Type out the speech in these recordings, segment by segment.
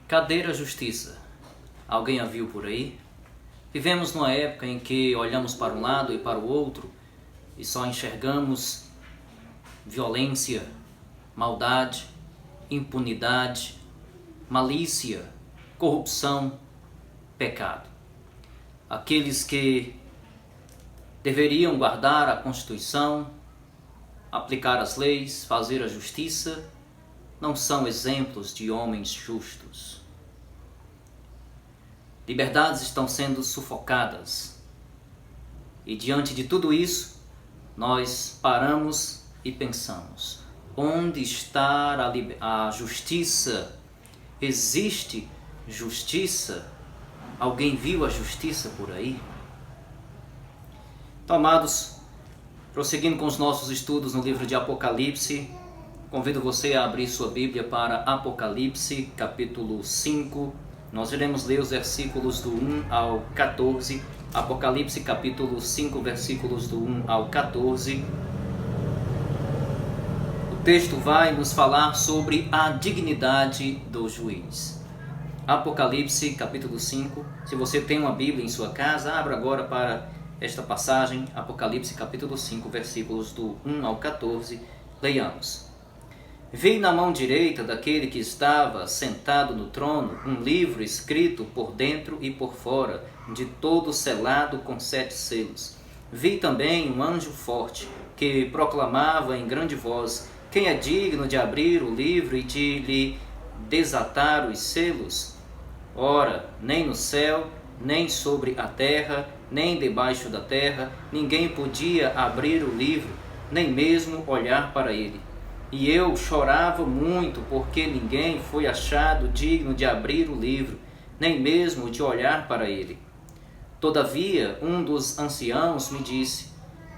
Cadê a justiça? Alguém a viu por aí? Vivemos numa época em que olhamos para um lado e para o outro e só enxergamos violência, maldade, impunidade, malícia, corrupção, pecado. Aqueles que deveriam guardar a Constituição, aplicar as leis, fazer a justiça, não são exemplos de homens justos. Liberdades estão sendo sufocadas. E diante de tudo isso, nós paramos e pensamos: onde está a justiça? Existe justiça? Alguém viu a justiça por aí? Então, amados, prosseguindo com os nossos estudos no livro de Apocalipse, convido você a abrir sua Bíblia para Apocalipse, capítulo 5. Nós iremos ler os versículos do 1 ao 14. Apocalipse, capítulo 5, versículos do 1 ao 14. O texto vai nos falar sobre a dignidade do juiz. Apocalipse, capítulo 5. Se você tem uma Bíblia em sua casa, abra agora para esta passagem. Apocalipse, capítulo 5, versículos do 1 ao 14. Leiamos. Vi na mão direita daquele que estava sentado no trono um livro escrito por dentro e por fora, de todo selado com 7 selos. Vi também um anjo forte, que proclamava em grande voz: quem é digno de abrir o livro e de lhe desatar os selos? Ora, nem no céu, nem sobre a terra, nem debaixo da terra, ninguém podia abrir o livro, nem mesmo olhar para ele. E eu chorava muito, porque ninguém foi achado digno de abrir o livro, nem mesmo de olhar para ele. Todavia, um dos anciãos me disse: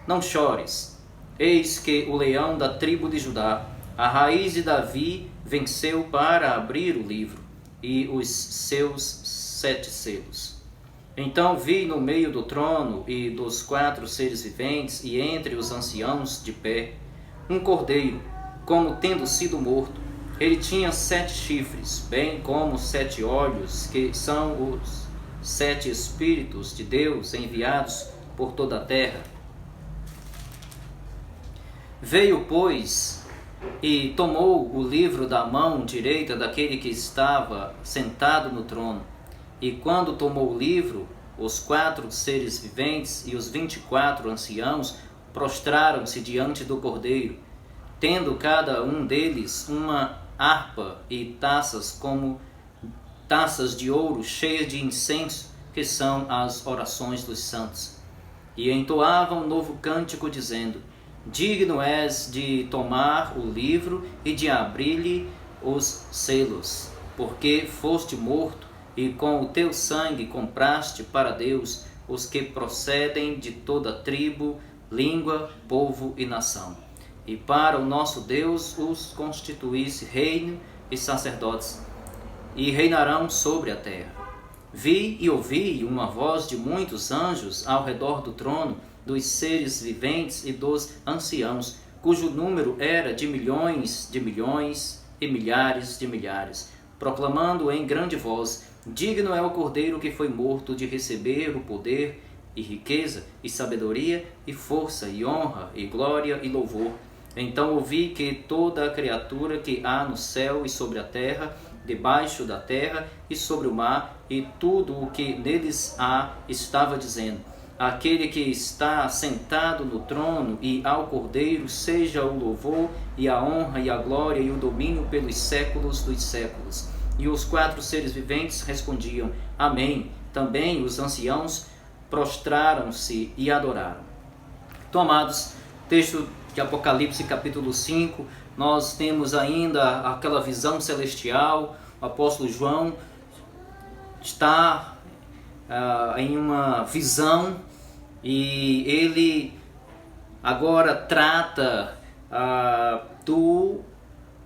não chores, eis que o leão da tribo de Judá, a raiz de Davi, venceu para abrir o livro e os seus 7 selos. Então vi no meio do trono e dos 4 seres viventes e entre os anciãos de pé um cordeiro, como tendo sido morto. Ele tinha 7 chifres, bem como 7 olhos, que são os 7 Espíritos de Deus enviados por toda a terra. Veio, pois, e tomou o livro da mão direita daquele que estava sentado no trono. E quando tomou o livro, os 4 seres viventes e os 24 anciãos prostraram-se diante do cordeiro, tendo cada um deles uma harpa e taças como taças de ouro cheias de incenso, que são as orações dos santos. E entoavam um novo cântico, dizendo: digno és de tomar o livro e de abrir-lhe os selos, porque foste morto e com o teu sangue compraste para Deus os que procedem de toda tribo, língua, povo e nação. E para o nosso Deus os constituísse reino e sacerdotes, e reinarão sobre a terra. Vi e ouvi uma voz de muitos anjos ao redor do trono, dos seres viventes e dos anciãos, cujo número era de milhões e milhares de milhares, proclamando em grande voz: digno é o Cordeiro que foi morto de receber o poder e riqueza e sabedoria e força e honra e glória e louvor. Então ouvi que toda a criatura que há no céu e sobre a terra, debaixo da terra e sobre o mar, e tudo o que neles há, estava dizendo: aquele que está sentado no trono e ao Cordeiro seja o louvor e a honra e a glória e o domínio pelos séculos dos séculos. E os 4 seres viventes respondiam: amém. Também os anciãos prostraram-se e adoraram. Então, amados, texto de Apocalipse capítulo 5, nós temos ainda aquela visão celestial. O apóstolo João está em uma visão e ele agora trata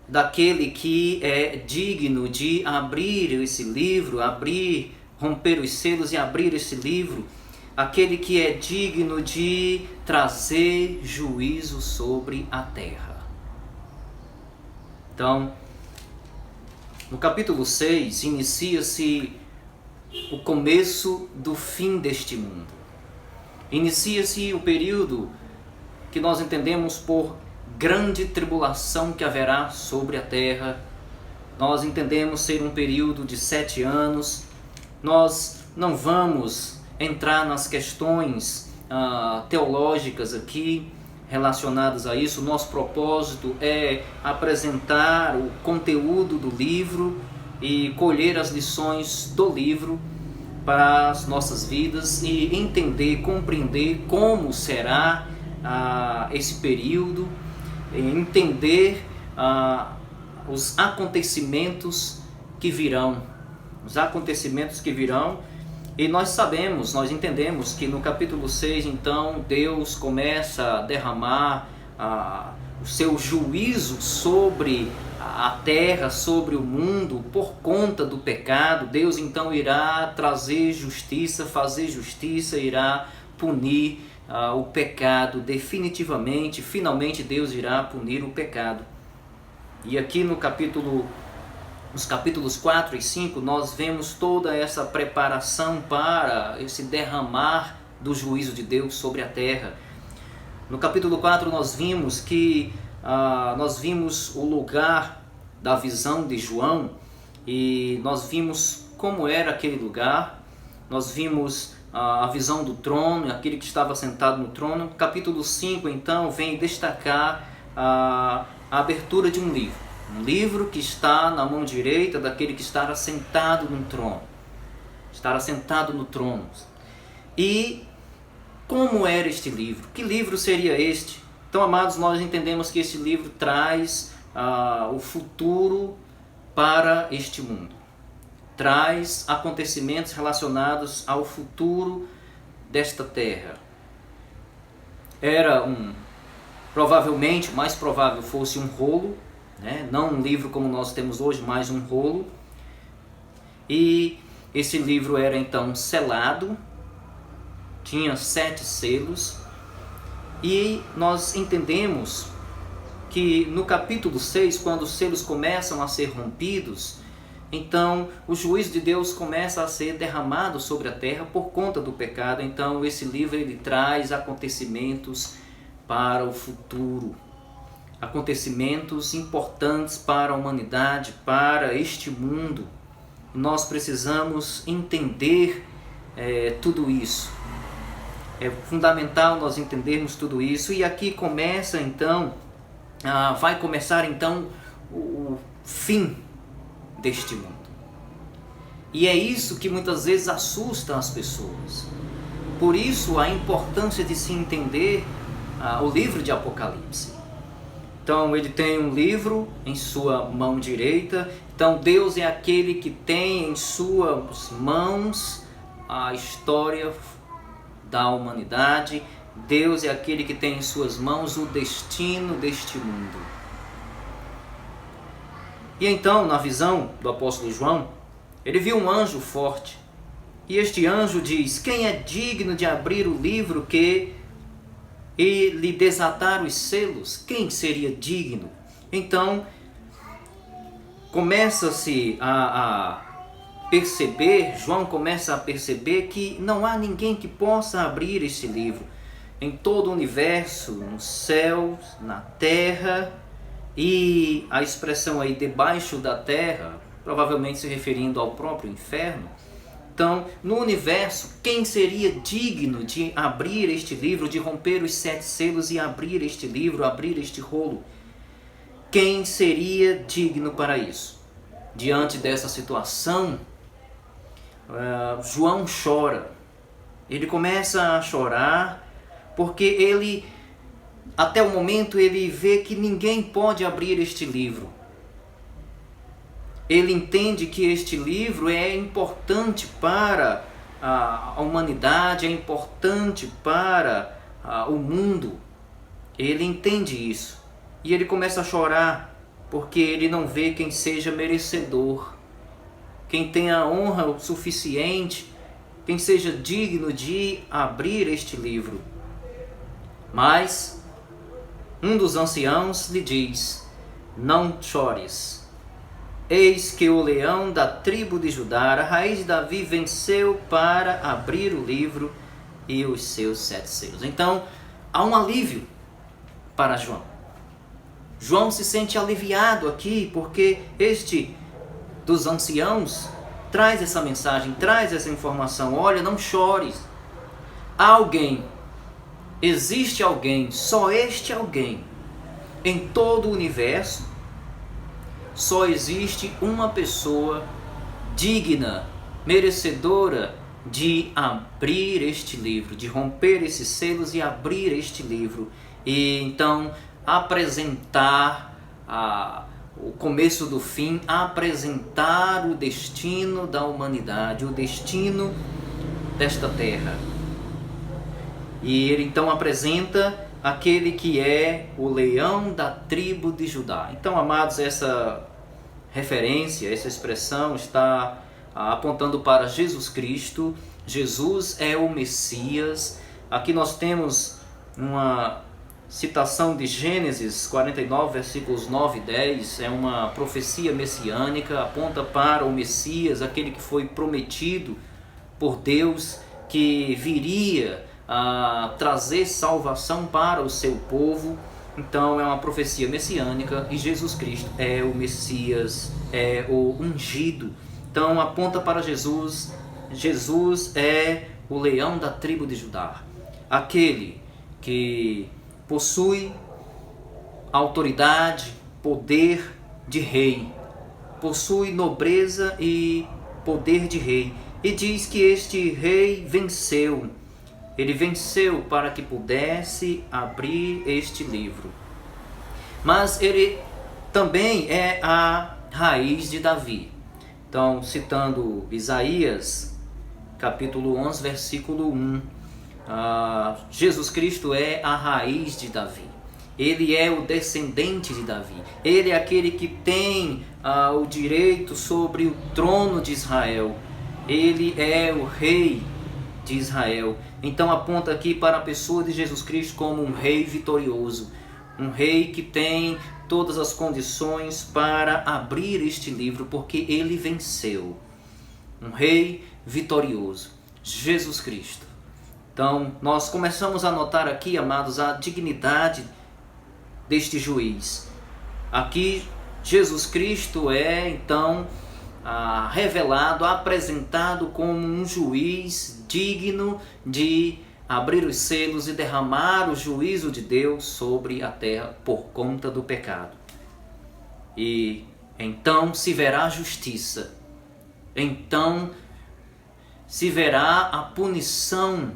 daquele que é digno de abrir esse livro, romper os selos e abrir esse livro, aquele que é digno de trazer juízo sobre a terra. Então, No capítulo 6, inicia-se o começo do fim deste mundo. Inicia-se o período que nós entendemos por grande tribulação que haverá sobre a terra. Nós entendemos ser um período de 7 anos. Nós não vamos entrar nas questões teológicas aqui relacionadas a isso. Nosso propósito é apresentar o conteúdo do livro e colher as lições do livro para as nossas vidas e entender, compreender como será esse período, entender os acontecimentos que virão. E nós entendemos que no capítulo 6, então, Deus começa a derramar o seu juízo sobre a terra, sobre o mundo, por conta do pecado. Deus então irá trazer justiça, fazer justiça, irá punir o pecado definitivamente. Finalmente Deus irá punir o pecado. E aqui nos capítulos 4 e 5, nós vemos toda essa preparação para esse derramar do juízo de Deus sobre a terra. No capítulo 4 nós vimos o lugar da visão de João, e nós vimos como era aquele lugar. Nós vimos a visão do trono, aquele que estava sentado no trono. Capítulo 5 então vem destacar a abertura de um livro que está na mão direita daquele que está assentado no trono. E como era este livro? Que livro seria este? Então, amados, nós entendemos que este livro traz o futuro para este mundo. Traz acontecimentos relacionados ao futuro desta terra. Era provavelmente, o mais provável fosse um rolo, né? Não um livro como nós temos hoje, mas um rolo. E esse livro era então selado, tinha 7 selos, e nós entendemos que no capítulo 6, quando os selos começam a ser rompidos, então o juízo de Deus começa a ser derramado sobre a terra por conta do pecado. Então esse livro ele traz acontecimentos para o futuro, acontecimentos importantes para a humanidade, para este mundo. Nós precisamos entender tudo isso. É fundamental nós entendermos tudo isso. E aqui vai começar então o fim deste mundo. E é isso que muitas vezes assusta as pessoas. Por isso a importância de se entender o livro de Apocalipse. Então ele tem um livro em sua mão direita. Então Deus é aquele que tem em suas mãos a história da humanidade. Deus é aquele que tem em suas mãos o destino deste mundo. E então, na visão do apóstolo João, ele viu um anjo forte. E este anjo diz: quem é digno de abrir o livro e lhe desatar os selos? Quem seria digno? Então, começa-se a perceber, João começa a perceber que não há ninguém que possa abrir este livro. Em todo o universo, nos céus, na terra, e a expressão aí debaixo da terra, provavelmente se referindo ao próprio inferno. Então, no universo, quem seria digno de abrir este livro, de romper os 7 selos e abrir este livro, abrir este rolo? Quem seria digno para isso? Diante dessa situação, João chora. Ele começa a chorar porque até o momento ele vê que ninguém pode abrir este livro. Ele entende que este livro é importante para a humanidade, é importante para o mundo. Ele entende isso. E ele começa a chorar porque ele não vê quem seja merecedor, quem tenha honra o suficiente, quem seja digno de abrir este livro. Mas um dos anciãos lhe diz: não chores. Eis que o leão da tribo de Judá, a raiz de Davi, venceu para abrir o livro e os seus 7 selos. Então, há um alívio para João. João se sente aliviado aqui, porque este dos anciãos traz essa mensagem, traz essa informação. Olha, não chores. Há alguém, existe alguém, só este alguém, em todo o universo, só existe uma pessoa digna, merecedora de abrir este livro, de romper esses selos e abrir este livro. E então apresentar o começo do fim, apresentar o destino da humanidade, o destino desta terra. E ele então apresenta aquele que é o leão da tribo de Judá. Então, amados, essa referência, essa expressão está apontando para Jesus Cristo. Jesus é o Messias. Aqui nós temos uma citação de Gênesis 49, versículos 9 e 10, é uma profecia messiânica, aponta para o Messias, aquele que foi prometido por Deus, que viria a trazer salvação para o seu povo. Então é uma profecia messiânica e Jesus Cristo é o Messias, é o ungido. Então aponta para Jesus. Jesus é o leão da tribo de Judá, aquele que possui autoridade, poder de rei, possui nobreza e poder de rei. E diz que este rei venceu. Ele venceu para que pudesse abrir este livro. Mas ele também é a raiz de Davi. Então, citando Isaías, capítulo 11, versículo 1, Jesus Cristo é a raiz de Davi. Ele é o descendente de Davi. Ele é aquele que tem o direito sobre o trono de Israel. Ele é o rei de Israel. Então aponta aqui para a pessoa de Jesus Cristo como um rei vitorioso. Um rei que tem todas as condições para abrir este livro, porque ele venceu. Um rei vitorioso, Jesus Cristo. Então, nós começamos a notar aqui, amados, a dignidade deste juiz. Aqui, Jesus Cristo é, então, revelado, apresentado como um juiz digno de abrir os selos e derramar o juízo de Deus sobre a terra por conta do pecado. E então se verá a justiça. Então se verá a punição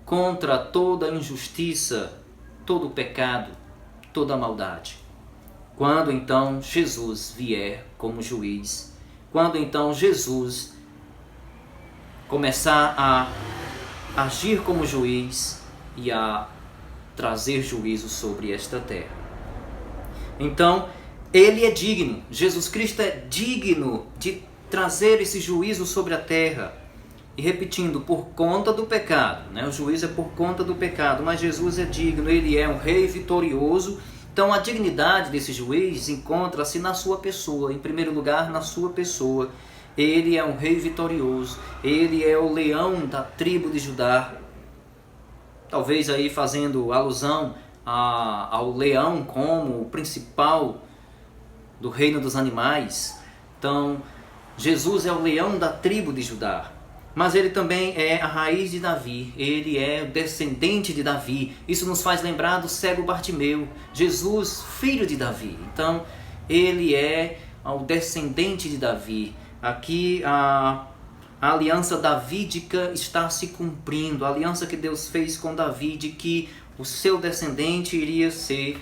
contra toda a injustiça, todo o pecado, toda a maldade. Quando então Jesus vier como juiz, quando então Jesus começar a agir como juiz e a trazer juízo sobre esta terra. Então, ele é digno, Jesus Cristo é digno de trazer esse juízo sobre a terra. E repetindo, por conta do pecado, né? O juízo é por conta do pecado, mas Jesus é digno, ele é um rei vitorioso. Então a dignidade desse juiz encontra-se na sua pessoa, em primeiro lugar na sua pessoa. Ele é um rei vitorioso, ele é o leão da tribo de Judá. Talvez aí fazendo alusão ao leão como o principal do reino dos animais. Então Jesus é o leão da tribo de Judá. Mas ele também é a raiz de Davi, ele é o descendente de Davi. Isso nos faz lembrar do cego Bartimeu, Jesus, filho de Davi. Então, ele é o descendente de Davi. Aqui a aliança davídica está se cumprindo, a aliança que Deus fez com Davi, de que o seu descendente iria ser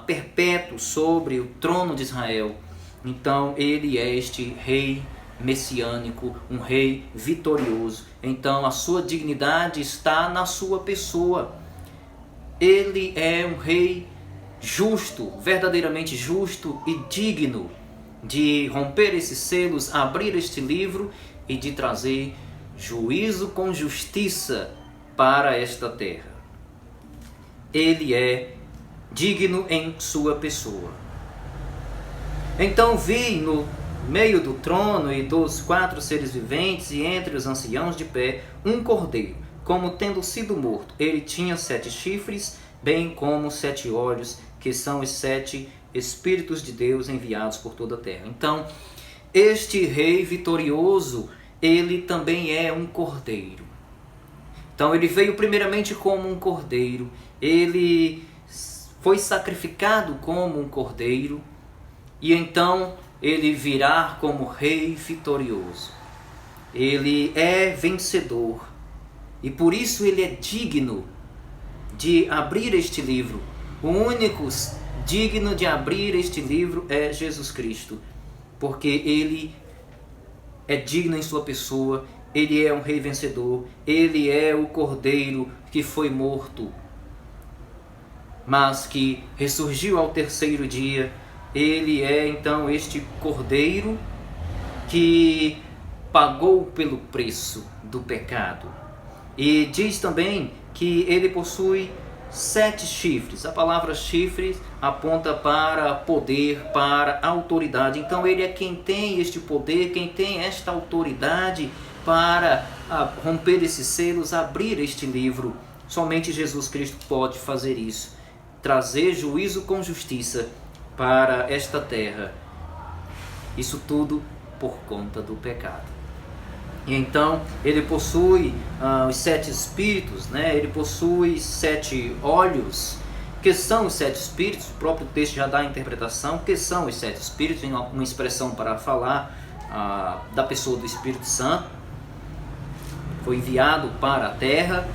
perpétuo sobre o trono de Israel. Então, ele é este rei messiânico, um rei vitorioso. Então a sua dignidade está na sua pessoa. Ele é um rei justo, verdadeiramente justo e digno de romper esses selos, abrir este livro e de trazer juízo com justiça para esta terra. Ele é digno em sua pessoa. Então vi no meio do trono e dos 4 seres viventes e entre os anciãos de pé, um cordeiro, como tendo sido morto. Ele tinha 7 chifres, bem como 7 olhos, que são os 7 Espíritos de Deus enviados por toda a terra. Então, este rei vitorioso, ele também é um cordeiro. Então, ele veio primeiramente como um cordeiro, ele foi sacrificado como um cordeiro, e então ele virá como rei vitorioso. Ele é vencedor, e por isso ele é digno de abrir este livro. O único digno de abrir este livro é Jesus Cristo, porque ele é digno em sua pessoa, ele é um rei vencedor, ele é o cordeiro que foi morto, mas que ressurgiu ao 3º dia. Ele é então este cordeiro que pagou pelo preço do pecado. E diz também que ele possui 7 chifres. A palavra chifres aponta para poder, para autoridade. Então ele é quem tem este poder, quem tem esta autoridade para romper esses selos, abrir este livro. Somente Jesus Cristo pode fazer isso, trazer juízo com justiça para esta terra. Isso tudo por conta do pecado. E então ele possui os 7 espíritos, né? Ele possui 7 olhos. Que são os 7 espíritos? O próprio texto já dá a interpretação. Que são os 7 espíritos? Em uma expressão para falar da pessoa do Espírito Santo. Foi enviado para a terra.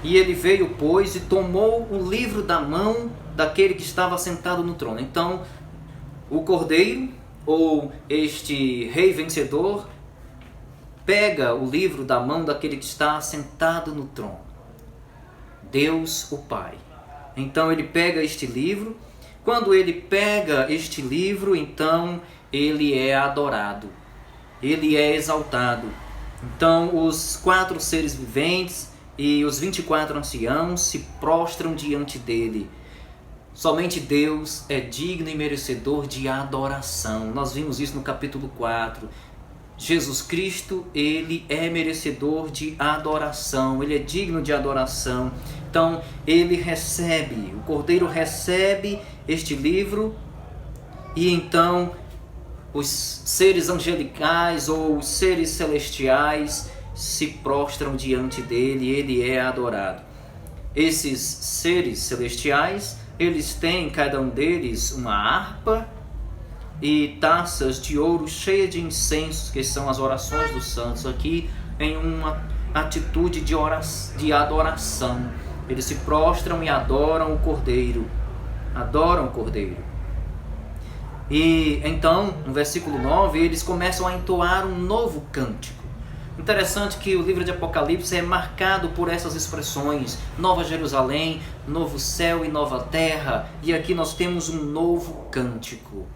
E ele veio, pois, e tomou o livro da mão daquele que estava sentado no trono. Então, o cordeiro, ou este rei vencedor, pega o livro da mão daquele que está sentado no trono, Deus o Pai. Então ele pega este livro. Quando ele pega este livro, então ele é adorado, ele é exaltado. Então os 4 seres viventes e os 24 anciãos se prostram diante dele. Somente Deus é digno e merecedor de adoração. Nós vimos isso no capítulo 4. Jesus Cristo, ele é merecedor de adoração, ele é digno de adoração. Então, ele recebe, o Cordeiro recebe este livro, e então os seres angelicais ou os seres celestiais se prostram diante dele, ele é adorado. Esses seres celestiais, eles têm, cada um deles, uma harpa e taças de ouro cheias de incensos, que são as orações dos santos, aqui em uma atitude de adoração. Eles se prostram e adoram o Cordeiro. Adoram o Cordeiro. E então, no versículo 9, eles começam a entoar um novo cântico. Interessante que o livro de Apocalipse é marcado por essas expressões: Nova Jerusalém, novo céu e nova terra. E aqui nós temos um novo cântico,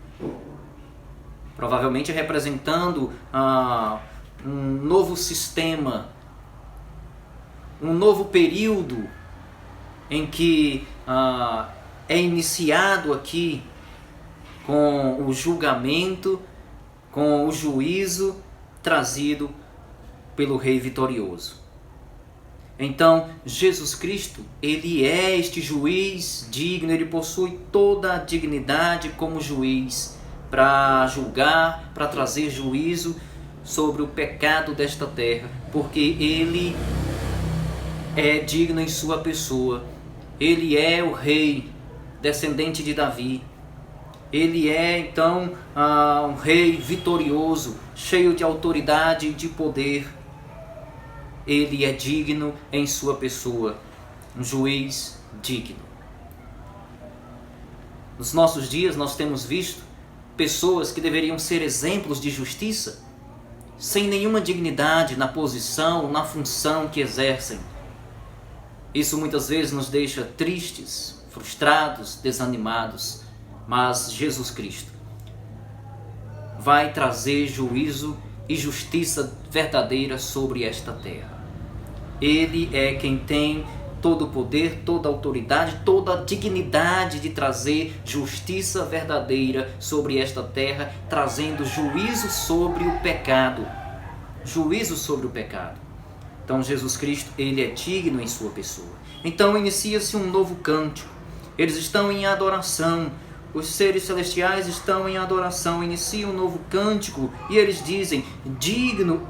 provavelmente representando um novo sistema, um novo período em que é iniciado aqui com o julgamento, com o juízo trazido pelo Rei vitorioso. Então, Jesus Cristo, ele é este juiz digno, ele possui toda a dignidade como juiz para julgar, para trazer juízo sobre o pecado desta terra, porque ele é digno em sua pessoa. Ele é o rei descendente de Davi. Ele é então um rei vitorioso, cheio de autoridade e de poder. Ele é digno em sua pessoa, um juiz digno. Nos nossos dias nós temos visto pessoas que deveriam ser exemplos de justiça, sem nenhuma dignidade na posição, na função que exercem. Isso muitas vezes nos deixa tristes, frustrados, desanimados, mas Jesus Cristo vai trazer juízo e justiça verdadeira sobre esta terra. Ele é quem tem todo o poder, toda a autoridade, toda a dignidade de trazer justiça verdadeira sobre esta terra, trazendo juízo sobre o pecado. Juízo sobre o pecado. Então Jesus Cristo, ele é digno em sua pessoa. Então inicia-se um novo cântico. Eles estão em adoração. Os seres celestiais estão em adoração. Inicia um novo cântico e eles dizem: digno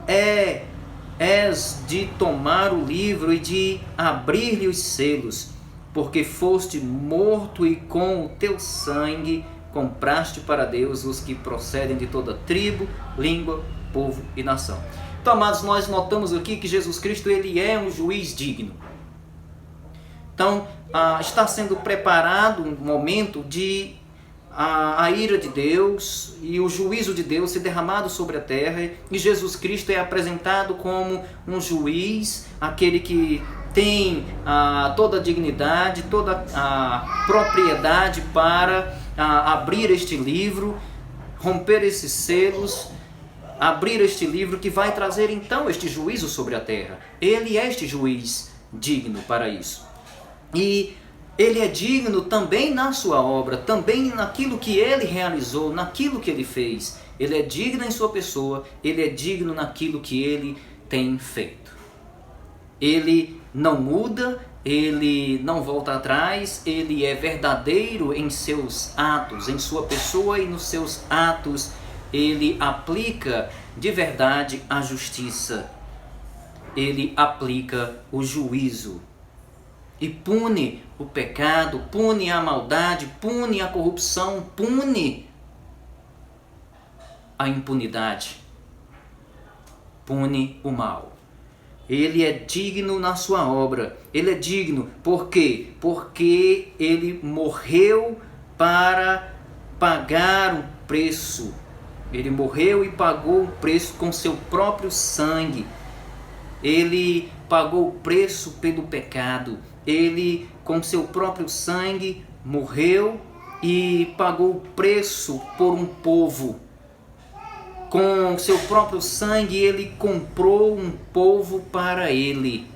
és de tomar o livro e de abrir-lhe os selos, porque foste morto e com o teu sangue compraste para Deus os que procedem de toda tribo, língua, povo e nação. Então, amados, nós notamos aqui que Jesus Cristo, ele é um juiz digno. Então, está sendo preparado um momento de a ira de Deus e o juízo de Deus ser derramado sobre a terra, e Jesus Cristo é apresentado como um juiz, aquele que tem toda a dignidade, toda a propriedade para abrir este livro, romper esses selos, abrir este livro que vai trazer então este juízo sobre a terra. Ele é este juiz digno para isso. E ele é digno também na sua obra, também naquilo que ele realizou, naquilo que ele fez. Ele é digno em sua pessoa, ele é digno naquilo que ele tem feito. Ele não muda, ele não volta atrás, ele é verdadeiro em seus atos, em sua pessoa e nos seus atos. Ele aplica de verdade a justiça, ele aplica o juízo e pune o pecado, pune a maldade, pune a corrupção, pune a impunidade, pune o mal. Ele é digno na sua obra. Ele é digno por quê? Porque ele morreu para pagar o preço. Ele morreu e pagou o preço com seu próprio sangue. Ele pagou o preço pelo pecado. Ele, com seu próprio sangue, morreu e pagou o preço por um povo. Com seu próprio sangue, ele comprou um povo para ele.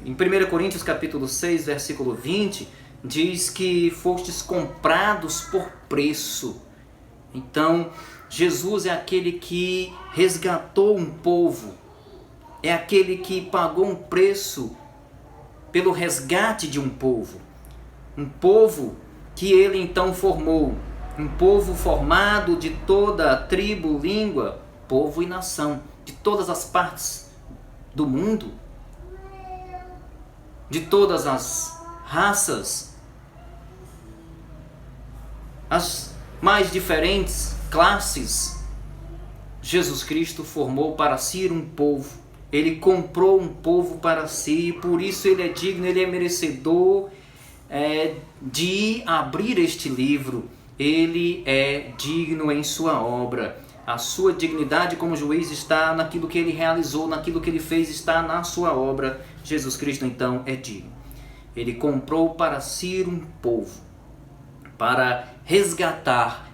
Em 1 Coríntios capítulo 6, versículo 20, diz que fostes comprados por preço. Então, Jesus é aquele que resgatou um povo. É aquele que pagou um preço pelo resgate de um povo. Um povo que ele então formou. Um povo formado de toda a tribo, língua, povo e nação. De todas as partes do mundo. De todas as raças. As mais diferentes classes. Jesus Cristo formou para si um povo. Ele comprou um povo para si, por isso ele é digno, ele é merecedor de abrir este livro. Ele é digno em sua obra. A sua dignidade como juiz está naquilo que ele realizou, naquilo que ele fez, está na sua obra. Jesus Cristo então é digno. Ele comprou para si um povo, para resgatar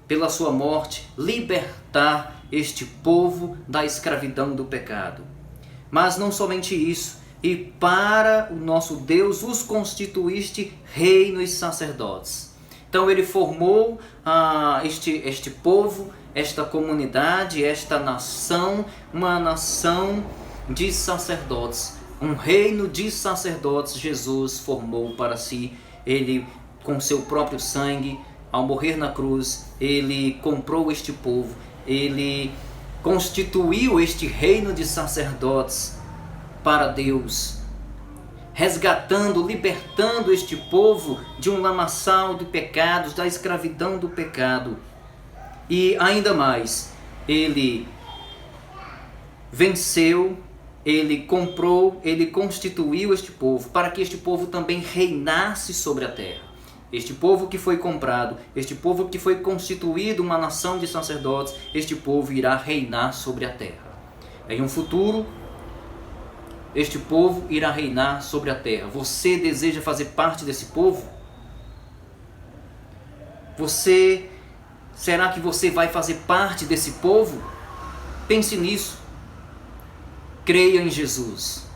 pela sua morte, libertar este povo da escravidão do pecado. Mas não somente isso, e para o nosso Deus os constituíste reino e sacerdotes. Então ele formou este povo, esta comunidade, esta nação, uma nação de sacerdotes, um reino de sacerdotes. Jesus formou para si. Ele, com seu próprio sangue, ao morrer na cruz, ele comprou este povo. Ele constituiu este reino de sacerdotes para Deus, resgatando, libertando este povo de um lamaçal de pecados, da escravidão do pecado. E ainda mais, ele venceu, ele comprou, ele constituiu este povo para que este povo também reinasse sobre a terra. Este povo que foi comprado, este povo que foi constituído uma nação de sacerdotes, este povo irá reinar sobre a terra. Em um futuro, este povo irá reinar sobre a terra. Você deseja fazer parte desse povo? Será que você vai fazer parte desse povo? Pense nisso. Creia em Jesus.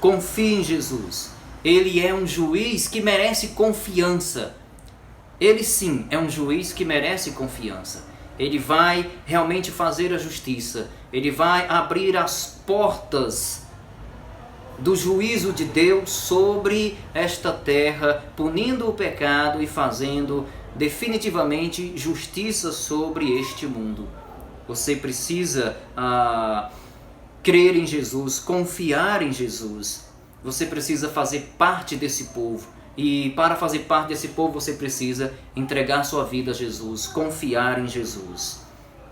Confie em Jesus. Ele é um juiz que merece confiança. Ele sim é um juiz que merece confiança. Ele vai realmente fazer a justiça. Ele vai abrir as portas do juízo de Deus sobre esta terra, punindo o pecado e fazendo definitivamente justiça sobre este mundo. Você precisa crer em Jesus, confiar em Jesus. Você precisa fazer parte desse povo. E para fazer parte desse povo você precisa entregar sua vida a Jesus, confiar em Jesus.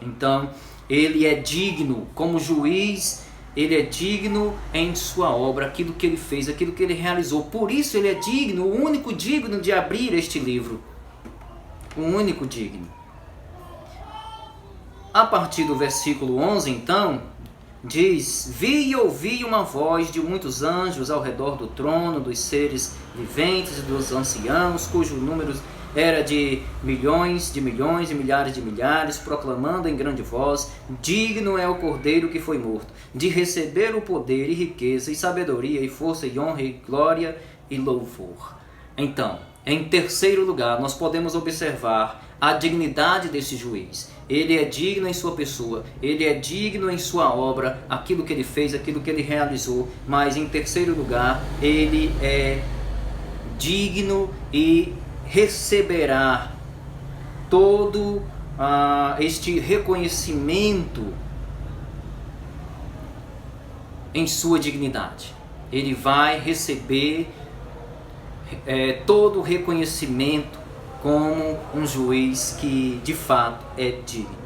Então, ele é digno como juiz. Ele é digno em sua obra, aquilo que ele fez, aquilo que ele realizou. Por isso ele é digno, o único digno de abrir este livro. O único digno. A partir do versículo 11, então, diz: Vi e ouvi uma voz de muitos anjos ao redor do trono, dos seres viventes e dos anciãos, cujo número era de milhões e milhares de milhares, proclamando em grande voz: digno é o Cordeiro que foi morto, de receber o poder e riqueza e sabedoria e força e honra e glória e louvor. Então, em terceiro lugar, nós podemos observar a dignidade desse juiz. Ele é digno em sua pessoa, ele é digno em sua obra, aquilo que ele fez, aquilo que ele realizou, mas em terceiro lugar, ele é digno e receberá todo este reconhecimento em sua dignidade. Ele vai receber todo o reconhecimento como um juiz que de fato é digno.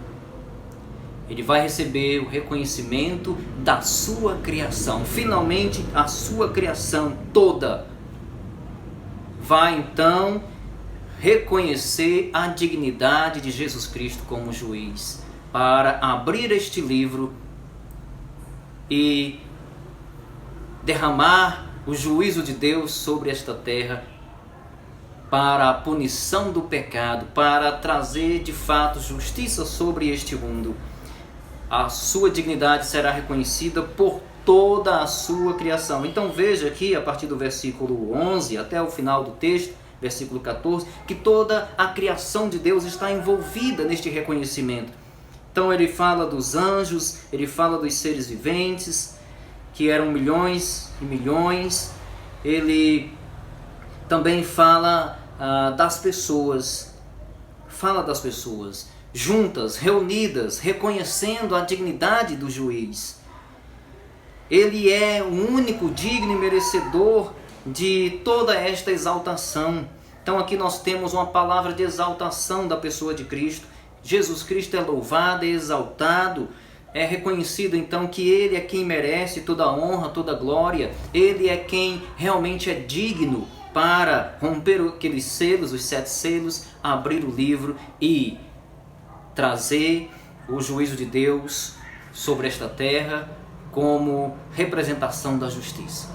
Ele vai receber o reconhecimento da sua criação. Finalmente, a sua criação toda vai então reconhecer a dignidade de Jesus Cristo como juiz, para abrir este livro e derramar o juízo de Deus sobre esta terra, para a punição do pecado, para trazer de fato justiça sobre este mundo. A sua dignidade será reconhecida por toda a sua criação. Então veja aqui, a partir do versículo 11 até o final do texto, versículo 14, que toda a criação de Deus está envolvida neste reconhecimento. Então ele fala dos anjos, ele fala dos seres viventes, que eram milhões e milhões. Ele também fala das pessoas, juntas, reunidas, reconhecendo a dignidade do juiz. Ele é o único digno e merecedor de toda esta exaltação. Então aqui nós temos uma palavra de exaltação da pessoa de Cristo. Jesus Cristo é louvado, é exaltado, é reconhecido então que Ele é quem merece toda a honra, toda a glória. Ele é quem realmente é digno para romper aqueles selos, os 7 selos, abrir o livro e trazer o juízo de Deus sobre esta terra como representação da justiça,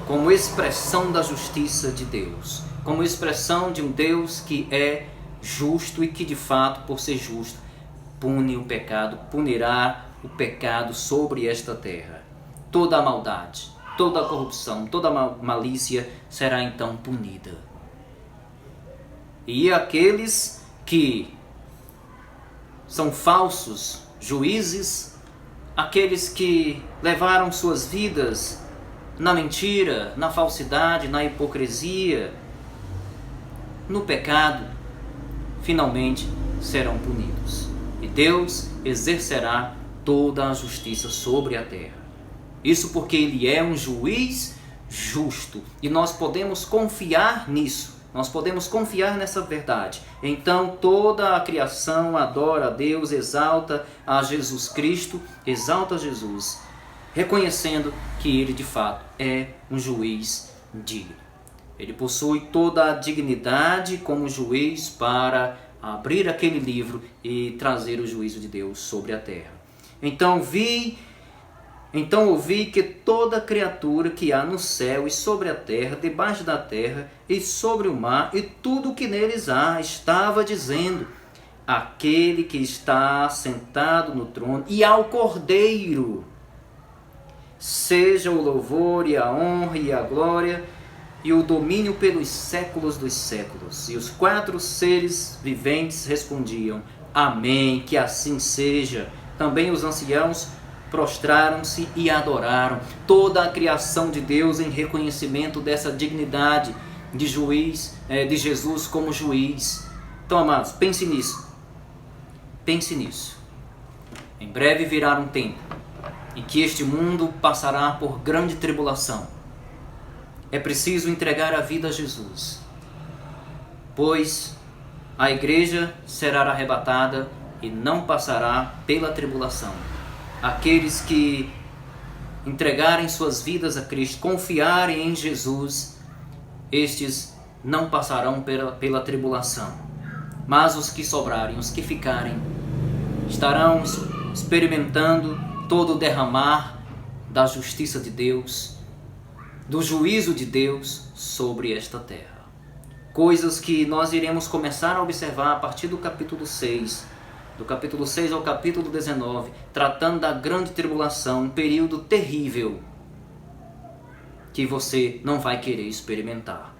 como expressão da justiça de Deus, como expressão de um Deus que é justo e que de fato, por ser justo, pune o pecado, punirá o pecado sobre esta terra. Toda a maldade, toda a corrupção, toda a malícia será então punida. E aqueles que são falsos juízes, aqueles que levaram suas vidas na mentira, na falsidade, na hipocrisia, no pecado, finalmente serão punidos. E Deus exercerá toda a justiça sobre a terra. Isso porque Ele é um juiz justo. E nós podemos confiar nisso. Nós podemos confiar nessa verdade. Então toda a criação adora a Deus, exalta a Jesus Cristo, exalta Jesus, reconhecendo que Ele de fato é um juiz digno. Ele possui toda a dignidade como juiz para abrir aquele livro e trazer o juízo de Deus sobre a terra. Então ouvi que toda criatura que há no céu e sobre a terra, debaixo da terra e sobre o mar e tudo que neles há, estava dizendo: aquele que está sentado no trono e ao Cordeiro, seja o louvor e a honra e a glória e o domínio pelos séculos dos séculos. E os 4 seres viventes respondiam: Amém, que assim seja. Também os anciãos prostraram-se e adoraram. Toda a criação de Deus em reconhecimento dessa dignidade de juiz, de Jesus como juiz. Então, amados, pense nisso. Pense nisso. Em breve virá um tempo em que este mundo passará por grande tribulação. É preciso entregar a vida a Jesus, pois a igreja será arrebatada e não passará pela tribulação. Aqueles que entregarem suas vidas a Cristo, confiarem em Jesus, estes não passarão pela tribulação. Mas os que sobrarem, os que ficarem, estarão experimentando todo o derramar da justiça de Deus, do juízo de Deus sobre esta terra. Coisas que nós iremos começar a observar a partir do capítulo 6, do capítulo 6 ao capítulo 19, tratando da grande tribulação, um período terrível que você não vai querer experimentar.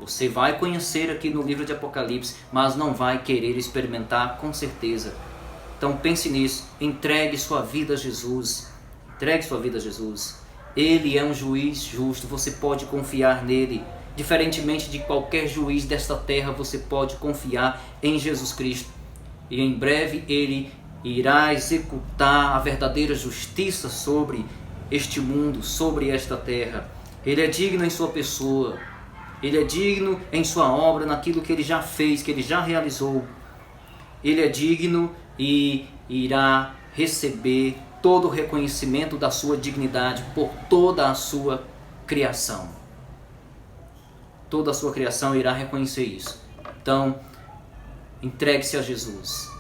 Você vai conhecer aqui no livro de Apocalipse, mas não vai querer experimentar com certeza. Então pense nisso, entregue sua vida a Jesus, entregue sua vida a Jesus. Ele é um juiz justo, você pode confiar nele. Diferentemente de qualquer juiz desta terra, você pode confiar em Jesus Cristo. E em breve ele irá executar a verdadeira justiça sobre este mundo, sobre esta terra. Ele é digno em sua pessoa, ele é digno em sua obra, naquilo que ele já fez, que ele já realizou. Ele é digno e irá receber todo o reconhecimento da sua dignidade por toda a sua criação. Toda a sua criação irá reconhecer isso. Então, entregue-se a Jesus.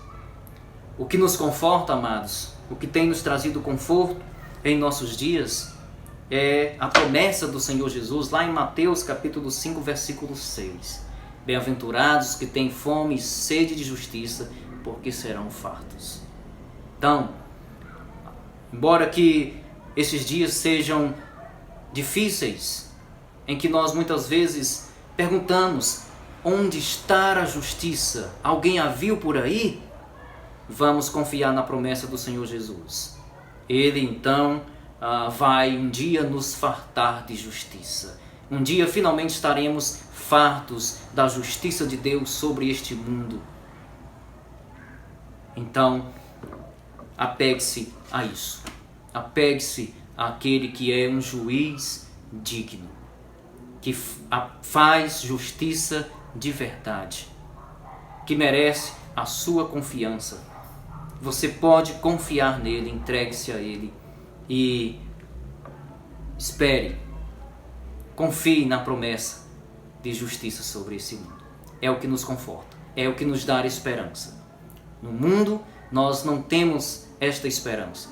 O que nos conforta, amados, o que tem nos trazido conforto em nossos dias é a promessa do Senhor Jesus lá em Mateus capítulo 5, versículo 6. Bem-aventurados que têm fome e sede de justiça, porque serão fartos. Então, embora que esses dias sejam difíceis, em que nós muitas vezes perguntamos: onde está a justiça? Alguém a viu por aí? Vamos confiar na promessa do Senhor Jesus. Ele então vai um dia nos fartar de justiça. Um dia finalmente estaremos fartos da justiça de Deus sobre este mundo. Então, apegue-se a isso. Apegue-se àquele que é um juiz digno, que faz justiça de verdade, que merece a sua confiança. Você pode confiar nele, entregue-se a ele e espere, confie na promessa de justiça sobre esse mundo. É o que nos conforta, é o que nos dá esperança. No mundo nós não temos esta esperança.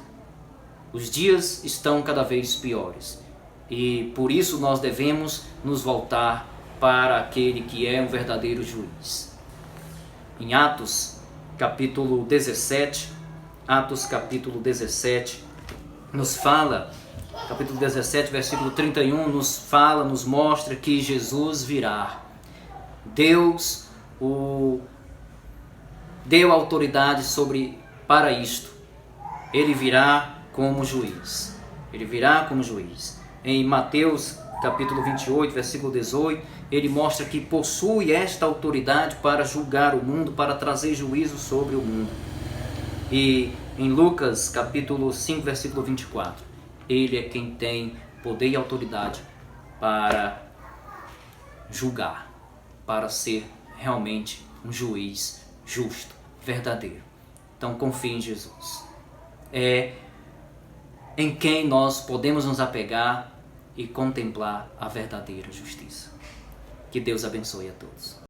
Os dias estão cada vez piores e por isso nós devemos nos voltar para aquele que é um verdadeiro juiz. Em Atos capítulo 17, nos fala, capítulo 17, versículo 31, nos mostra que Jesus virá. Deus deu autoridade para isto. Ele virá como juiz. Ele virá como juiz. Em Mateus capítulo 28, versículo 18, ele mostra que possui esta autoridade para julgar o mundo, para trazer juízo sobre o mundo. E em Lucas capítulo 5, versículo 24, ele é quem tem poder e autoridade para julgar, para ser realmente um juiz justo, verdadeiro. Então confie em Jesus. É em quem nós podemos nos apegar e contemplar a verdadeira justiça. Que Deus abençoe a todos.